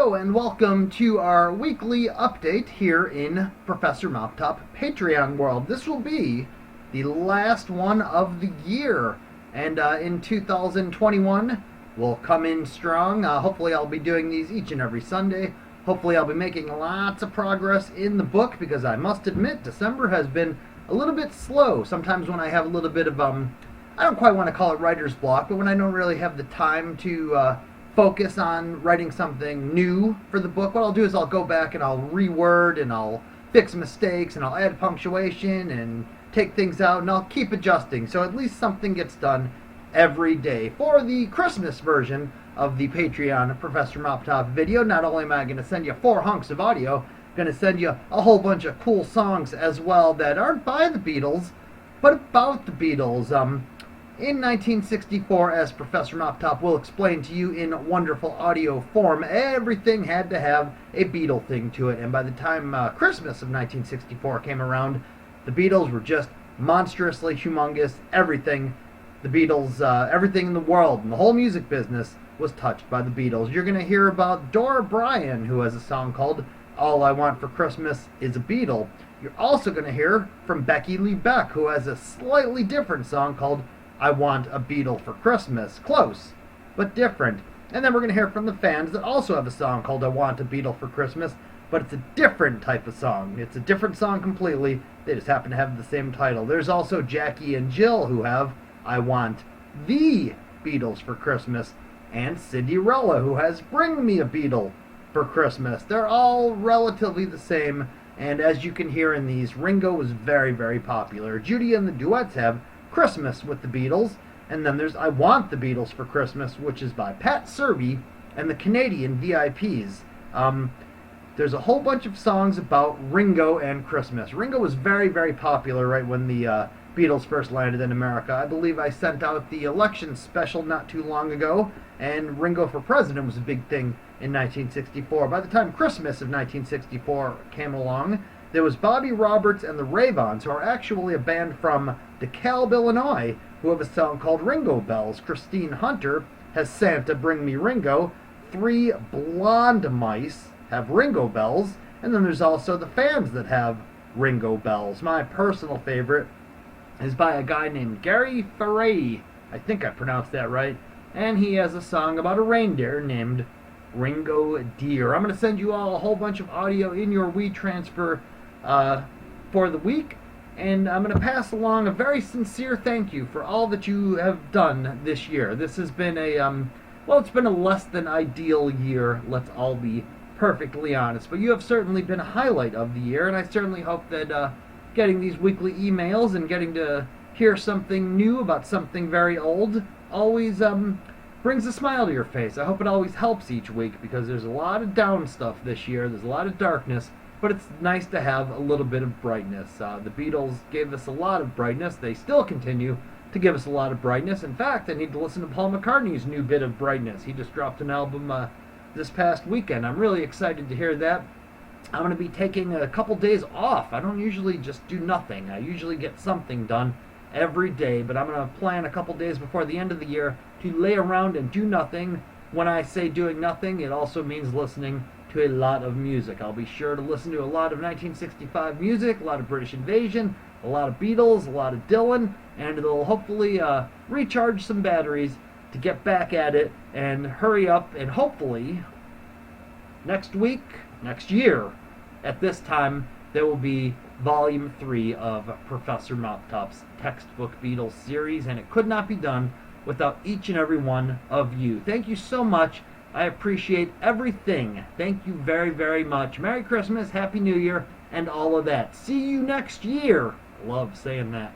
Hello and welcome to our weekly update here in Professor Moptop Patreon world. This will be the last one of the year, and in 2021 we'll come in strong. Hopefully I'll be doing these each and every Sunday. Hopefully I'll be making lots of progress in the book, because I must admit December has been a little bit slow. Sometimes when I have a little bit of, I don't quite want to call it writer's block, but when I don't really have the time to focus on writing something new for the book, what I'll do is I'll go back and I'll reword and I'll fix mistakes and I'll add punctuation and take things out, and I'll keep adjusting, so at least something gets done every day. For the Christmas version of the Patreon Professor Moptop video, not only am I going to send you 4 hunks of audio, I'm going to send you a whole bunch of cool songs as well that aren't by the Beatles, but about the Beatles. In 1964, as Professor Moptop will explain to you in wonderful audio form, everything had to have a Beatle thing to it. And by the time Christmas of 1964 came around, the Beatles were just monstrously humongous. Everything, the Beatles, everything in the world and the whole music business was touched by the Beatles. You're going to hear about Dora Bryan, who has a song called All I Want for Christmas Is a Beatle. You're also going to hear from Becky Lee Beck, who has a slightly different song called I Want a Beatle for Christmas. Close, but different. And then we're going to hear from the Fans that also have a song called I Want a Beatle for Christmas, but it's a different type of song. It's a different song completely. They just happen to have the same title. There's also Jackie and Jill, who have I Want the Beatles for Christmas, and Cinderella, who has Bring Me a Beatle for Christmas. They're all relatively the same, and as you can hear in these, Ringo was very, very popular. Judy and the Duets have Christmas with the Beatles, and then there's I Want the Beatles for Christmas, which is by Pat Serby and the Canadian VIPs. There's a whole bunch of songs about Ringo and Christmas. Ringo was very, very popular right when the Beatles first landed in America. I believe I sent out the election special not too long ago, and Ringo for President was a big thing in 1964. By the time Christmas of 1964 came along, there was Bobby Roberts and the Ravons, who are actually a band from DeKalb, Illinois, who have a song called Ringo Bells. Christine Hunter has Santa Bring Me Ringo. 3 Blonde Mice have Ringo Bells. And then there's also the Fans that have Ringo Bells. My personal favorite is by a guy named Gary Ferray. I think I pronounced that right. And he has a song about a reindeer named Ringo Deer. I'm going to send you all a whole bunch of audio in your WeTransfer for the week, and I'm going to pass along a very sincere thank you for all that you have done this year. This has been it's been a less than ideal year, let's all be perfectly honest, but you have certainly been a highlight of the year, and I certainly hope that getting these weekly emails and getting to hear something new about something very old always brings a smile to your face. I hope it always helps each week, because there's a lot of down stuff this year, there's a lot of darkness, but it's nice to have a little bit of brightness. The Beatles gave us a lot of brightness. They still continue to give us a lot of brightness. In fact, I need to listen to Paul McCartney's new bit of brightness. He just dropped an album this past weekend. I'm really excited to hear that. I'm going to be taking a couple days off. I don't usually just do nothing. I usually get something done every day, but I'm going to plan a couple days before the end of the year to lay around and do nothing. When I say doing nothing, it also means listening to a lot of music. I'll be sure to listen to a lot of 1965 music, a lot of British Invasion, a lot of Beatles, a lot of Dylan, and it'll hopefully recharge some batteries to get back at it and hurry up, and hopefully next week, next year, at this time, there will be Volume 3 of Professor Moptop's Textbook Beatles series, and it could not be done without each and every one of you. Thank you so much. I appreciate everything. Thank you very, very much. Merry Christmas, Happy New Year, and all of that. See you next year. Love saying that.